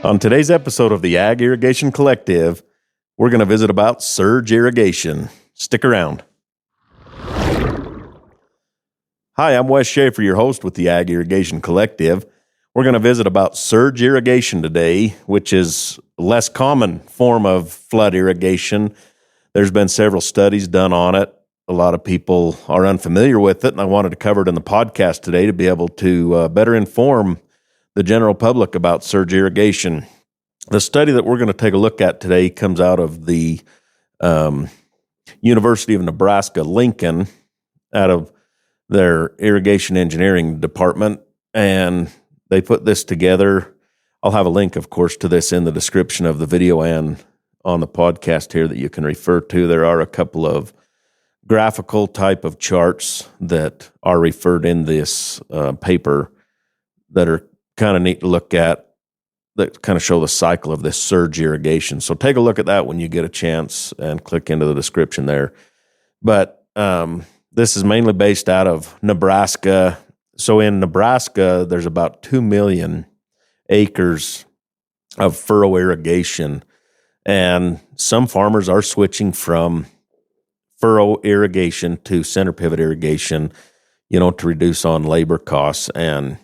On today's episode of the Ag Irrigation Collective, we're going to visit about surge irrigation. Stick around. Hi, I'm Wes Schaefer, your host with the Ag Irrigation Collective. We're going to visit about surge irrigation today, which is a less common form of flood irrigation. There's been several studies done on it. A lot of people are unfamiliar with it, and I wanted to cover it in the podcast today to be able to better inform the general public about surge irrigation. The study that we're going to take a look at today comes out of the University of Nebraska, Lincoln, out of their irrigation engineering department, and they put this together. I'll have a link, of course, to this in the description of the video and on the podcast here that you can refer to. There are a couple of graphical type of charts that are referred in this paper that are kind of neat to look at, that kind of show the cycle of this surge irrigation. So take a look at that when you get a chance and click into the description there. But this is mainly based out of Nebraska. So in Nebraska, there's about 2 million acres of furrow irrigation. And some farmers are switching from furrow irrigation to center pivot irrigation, to reduce on labor costs and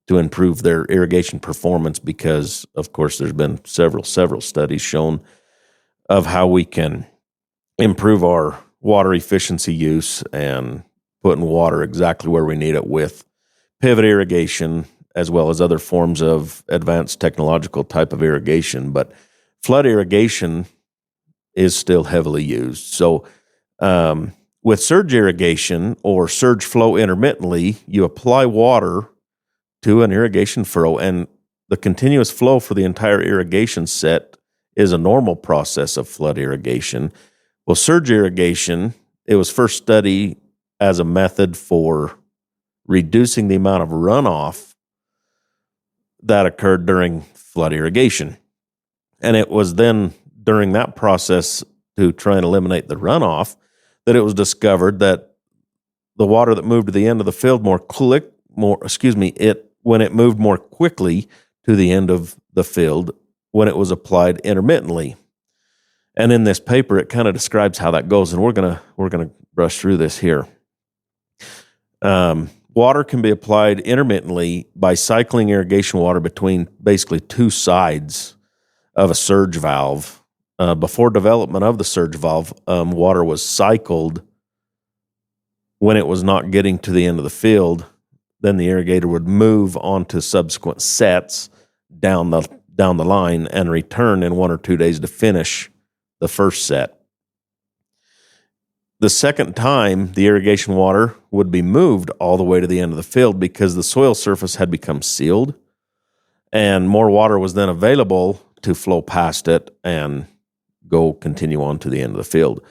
to improve their irrigation performance, because, of course, there's been several studies shown of how we can improve our water efficiency use and putting water exactly where we need it with pivot irrigation, as well as other forms of advanced technological type of irrigation. But flood irrigation is still heavily used. So with surge irrigation or surge flow intermittently, you apply water to an irrigation furrow, and the continuous flow for the entire irrigation set is a normal process of flood irrigation. Well, surge irrigation, it was first studied as a method for reducing the amount of runoff that occurred during flood irrigation. And it was then during that process to try and eliminate the runoff that it was discovered that the water that moved to the end of the field when it moved more quickly to the end of the field when it was applied intermittently. And in this paper, it kind of describes how that goes, and we're gonna brush through this here. Water can be applied intermittently by cycling irrigation water between basically two sides of a surge valve. Before development of the surge valve, water was cycled when it was not getting to the end of the field. Then the irrigator would move on to subsequent sets down the line and return in 1 or 2 days to finish the first set. The second time, the irrigation water would be moved all the way to the end of the field because the soil surface had become sealed, and more water was then available to flow past it and continue on to the end of the field.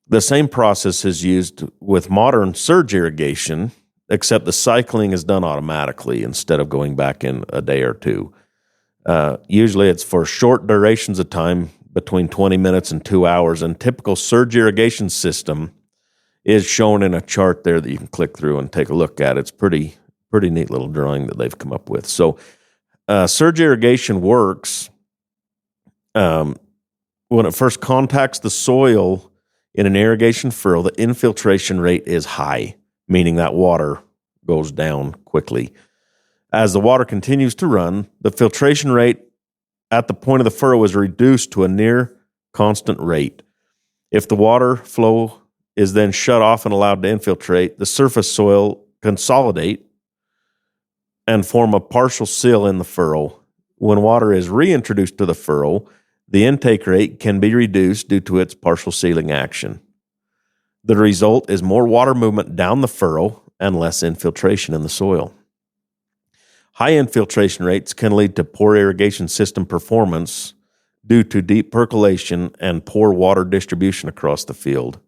The same process is used with modern surge irrigation, except the cycling is done automatically instead of going back in a day or two. Usually it's for short durations of time, between 20 minutes and 2 hours, and typical surge irrigation system is shown in a chart there that you can click through and take a look at. It's pretty neat little drawing that they've come up with. So surge irrigation works when it first contacts the soil in an irrigation furrow. The infiltration rate is high, meaning that water goes down quickly. As the water continues to run, the filtration rate at the point of the furrow is reduced to a near constant rate. If the water flow is then shut off and allowed to infiltrate, the surface soil consolidate and form a partial seal in the furrow. When water is reintroduced to the furrow, the intake rate can be reduced due to its partial sealing action. The result is more water movement down the furrow and less infiltration in the soil. High infiltration rates can lead to poor irrigation system performance due to deep percolation and poor water distribution across the field.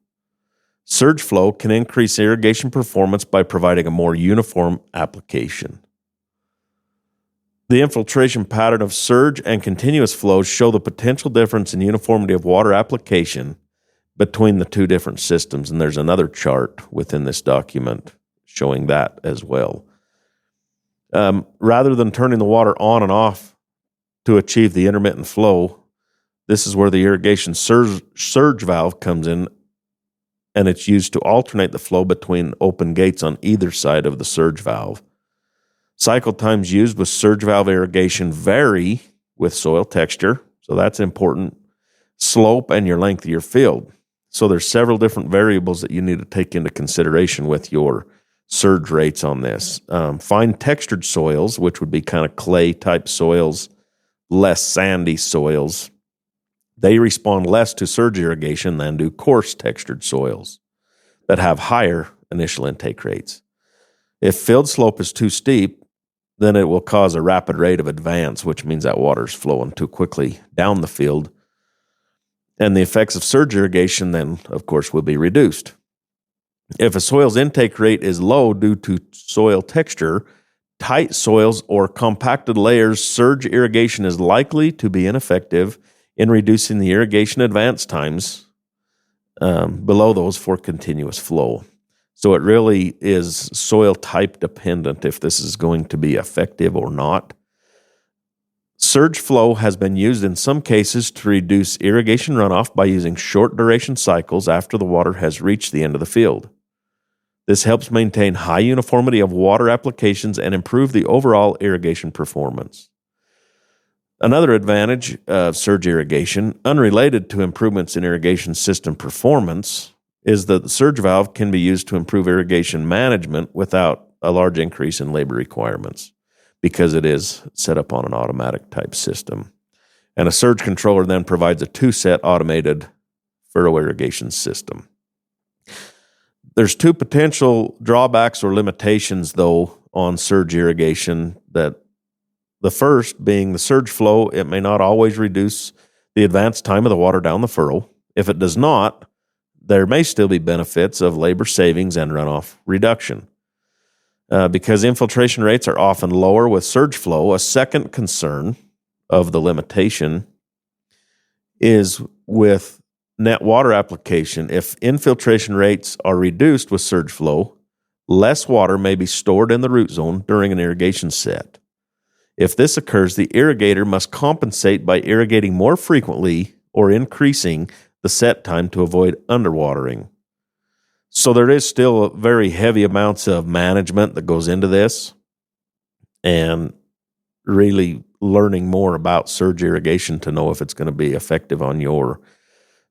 Surge flow can increase irrigation performance by providing a more uniform application. The infiltration pattern of surge and continuous flows show the potential difference in uniformity of water application between the two different systems, and there's another chart within this document showing that as well. Rather than turning the water on and off to achieve the intermittent flow, this is where the irrigation surge valve comes in, and it's used to alternate the flow between open gates on either side of the surge valve. Cycle times used with surge valve irrigation vary with soil texture, so that's important, slope, and your length of your field. So there's several different variables that you need to take into consideration with your surge rates on this. Fine textured soils, which would be kind of clay type soils, less sandy soils, they respond less to surge irrigation than do coarse textured soils that have higher initial intake rates. If field slope is too steep, then it will cause a rapid rate of advance, which means that water's flowing too quickly down the field. And the effects of surge irrigation then, of course, will be reduced. If a soil's intake rate is low due to soil texture, tight soils, or compacted layers, surge irrigation is likely to be ineffective in reducing the irrigation advance times below those for continuous flow. So it really is soil type dependent if this is going to be effective or not. Surge flow has been used in some cases to reduce irrigation runoff by using short duration cycles after the water has reached the end of the field. This helps maintain high uniformity of water applications and improve the overall irrigation performance. Another advantage of surge irrigation, unrelated to improvements in irrigation system performance, is that the surge valve can be used to improve irrigation management without a large increase in labor requirements because it is set up on an automatic type system. And a surge controller then provides a two-set automated furrow irrigation system. There's two potential drawbacks or limitations, though, on surge irrigation. That the first being the surge flow, it may not always reduce the advance time of the water down the furrow. If it does not, there may still be benefits of labor savings and runoff reduction. Because infiltration rates are often lower with surge flow, a second concern of the limitation is with net water application. If infiltration rates are reduced with surge flow, less water may be stored in the root zone during an irrigation set. If this occurs, the irrigator must compensate by irrigating more frequently or increasing the set time to avoid underwatering. So there is still very heavy amounts of management that goes into this, and really learning more about surge irrigation to know if it's going to be effective on your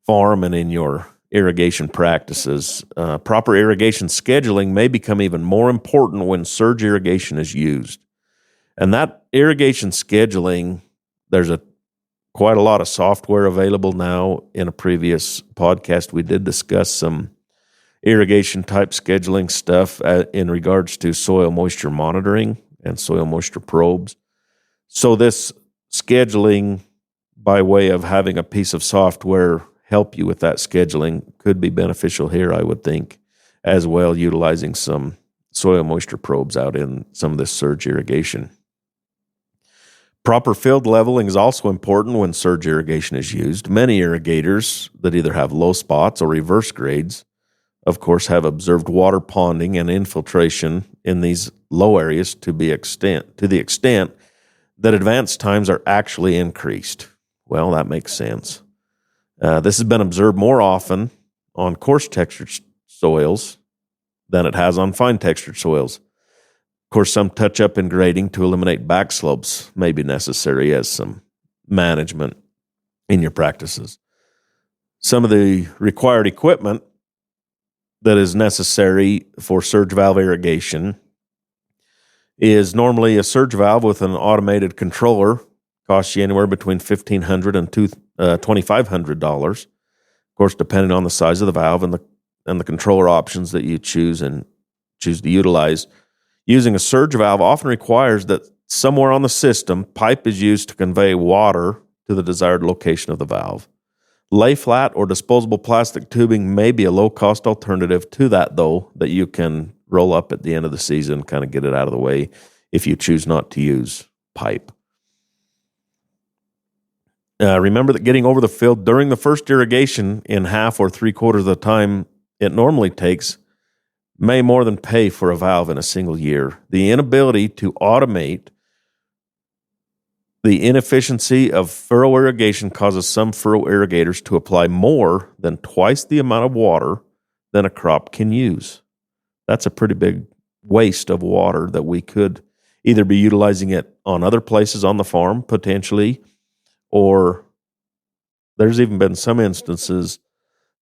farm and in your irrigation practices. Proper irrigation scheduling may become even more important when surge irrigation is used. And that irrigation scheduling, there's quite a lot of software available now. In a previous podcast, we did discuss some irrigation type scheduling stuff in regards to soil moisture monitoring and soil moisture probes. So this scheduling, by way of having a piece of software help you with that scheduling, could be beneficial here, I would think, as well, utilizing some soil moisture probes out in some of this surge irrigation. Proper field leveling is also important when surge irrigation is used. Many irrigators that either have low spots or reverse grades, of course, have observed water ponding and infiltration in these low areas to the extent that advance times are actually increased. Well, that makes sense. This has been observed more often on coarse textured soils than it has on fine textured soils. Of course, some touch-up in grading to eliminate backslopes may be necessary as some management in your practices. Some of the required equipment that is necessary for surge valve irrigation is normally a surge valve with an automated controller. Costs you anywhere between $1,500 and $2,500. Of course, depending on the size of the valve and the controller options that you choose to utilize. Using a surge valve often requires that somewhere on the system, pipe is used to convey water to the desired location of the valve. Lay flat or disposable plastic tubing may be a low-cost alternative to that, though, that you can roll up at the end of the season, kind of get it out of the way if you choose not to use pipe. Remember that getting over the field during the first irrigation in half or three-quarters of the time it normally takes may more than pay for a valve in a single year. The inability to automate The inefficiency of furrow irrigation causes some furrow irrigators to apply more than twice the amount of water than a crop can use. That's a pretty big waste of water that we could either be utilizing it on other places on the farm potentially, or there's even been some instances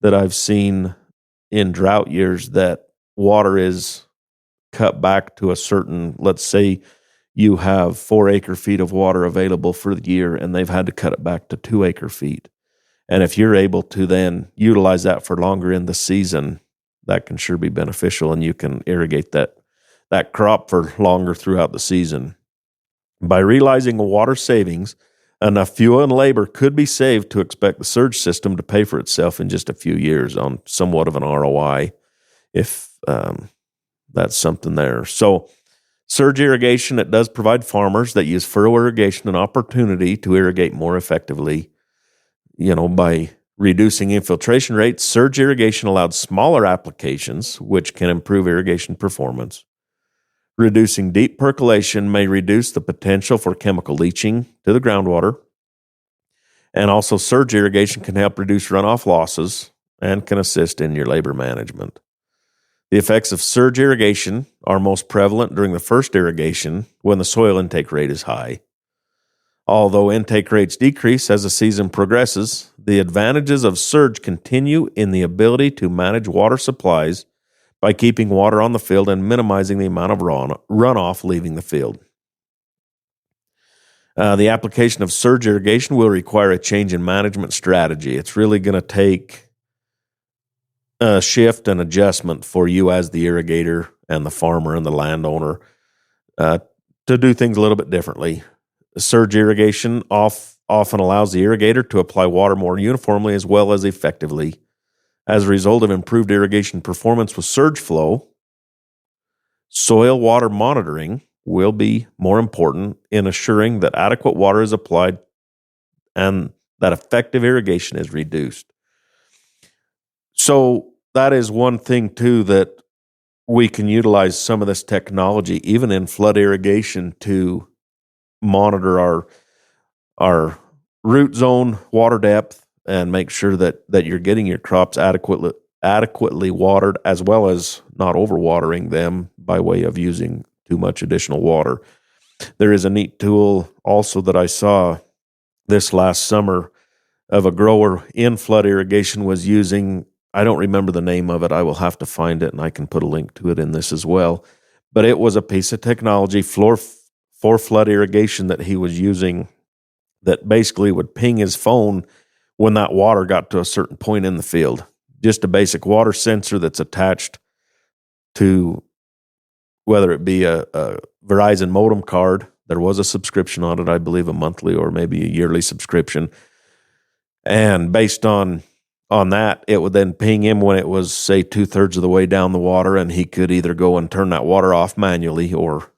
that I've seen in drought years that water is cut back to a certain, let's say you have 4 acre feet of water available for the year and they've had to cut it back to 2 acre feet. And if you're able to then utilize that for longer in the season, that can sure be beneficial, and you can irrigate that crop for longer throughout the season. By realizing water savings, enough fuel and labor could be saved to expect the surge system to pay for itself in just a few years on somewhat of an ROI, if that's something there. So surge irrigation, it does provide farmers that use furrow irrigation an opportunity to irrigate more effectively. By reducing infiltration rates, surge irrigation allowed smaller applications, which can improve irrigation performance. Reducing deep percolation may reduce the potential for chemical leaching to the groundwater. And also, surge irrigation can help reduce runoff losses and can assist in your labor management. The effects of surge irrigation are most prevalent during the first irrigation when the soil intake rate is high. Although intake rates decrease as the season progresses, the advantages of surge continue in the ability to manage water supplies by keeping water on the field and minimizing the amount of runoff leaving the field. The application of surge irrigation will require a change in management strategy. It's really going to take a shift and adjustment for you as the irrigator and the farmer and the landowner to do things a little bit differently. Surge irrigation often allows the irrigator to apply water more uniformly as well as effectively. As a result of improved irrigation performance with surge flow, soil water monitoring will be more important in assuring that adequate water is applied and that effective irrigation is reduced. So that is one thing, too, that we can utilize some of this technology, even in flood irrigation, to monitor our root zone water depth and make sure that you're getting your crops adequately watered, as well as not overwatering them by way of using too much additional water. There is a neat tool also that I saw this last summer of a grower in flood irrigation was using, I don't remember the name of it. I will have to find it, and I can put a link to it in this as well. But it was a piece of technology for flood irrigation that he was using that basically would ping his phone when that water got to a certain point in the field. Just a basic water sensor that's attached to, whether it be a Verizon modem card. There was a subscription on it, I believe a monthly or maybe a yearly subscription. And based on that, it would then ping him when it was, say, 2/3 of the way down the water, and he could either go and turn that water off manually or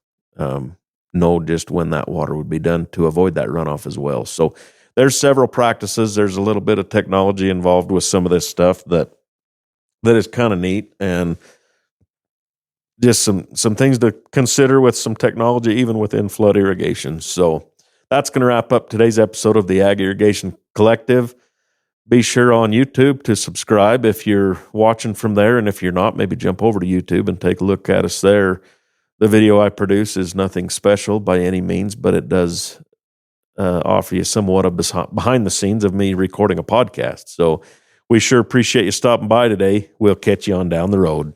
know just when that water would be done to avoid that runoff as well. So there's several practices. There's a little bit of technology involved with some of this stuff that is kind of neat, and just some things to consider with some technology, even within flood irrigation. So that's going to wrap up today's episode of the Ag Irrigation Collective. Be sure on YouTube to subscribe if you're watching from there, and if you're not, maybe jump over to YouTube and take a look at us there. The video I produce is nothing special by any means, but it does offer you somewhat of behind the scenes of me recording a podcast. So we sure appreciate you stopping by today. We'll catch you on down the road.